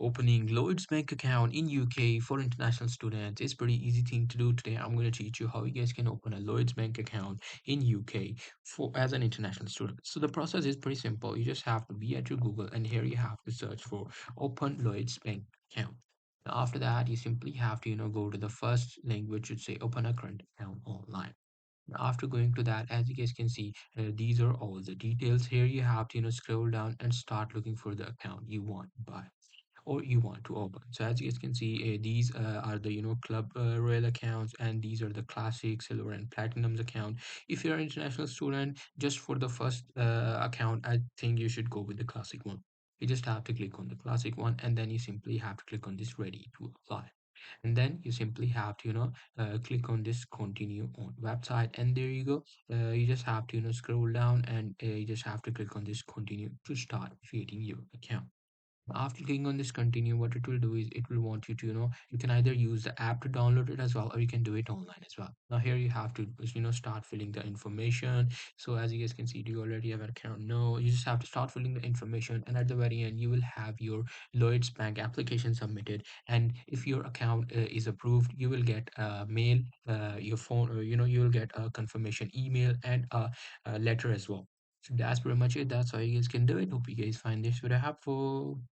Opening Lloyd's bank account in UK for international students is pretty easy thing to do. Today I'm going to teach you how you guys can open a Lloyd's bank account in UK for as an international student. So the process is pretty simple. You just have to be at your Google, and here you have to search for open Lloyd's bank account. Now, after that, you simply have to go to the first link which should say open a current account online. After going to that, as you guys can see, these are all the details. Here you have to scroll down and start looking for the account you want to buy or you want to open. So as you guys can see, these are the club royal accounts, and these are the classic, silver, and platinums account. If you're an international student, just for the first account, I think you should go with the classic one. You just have to click on the classic one, and then you simply have to click on this ready to apply, and then you simply have to click on this continue on website, and there you go. You just have to scroll down, and you just have to click on this continue to start creating your account. After clicking on this continue, what it will do is it will want you to you can either use the app to download it as well, or you can do it online as well. Now here you have to start filling the information. So as you guys can see, do you already have an account? No, you just have to start filling the information, and at the very end you will have your Lloyds bank application submitted. And if your account is approved, you will get a mail, your phone, or you will get a confirmation email and a letter as well. So that's pretty much it. That's how you guys can do it. Hope you guys find this video helpful.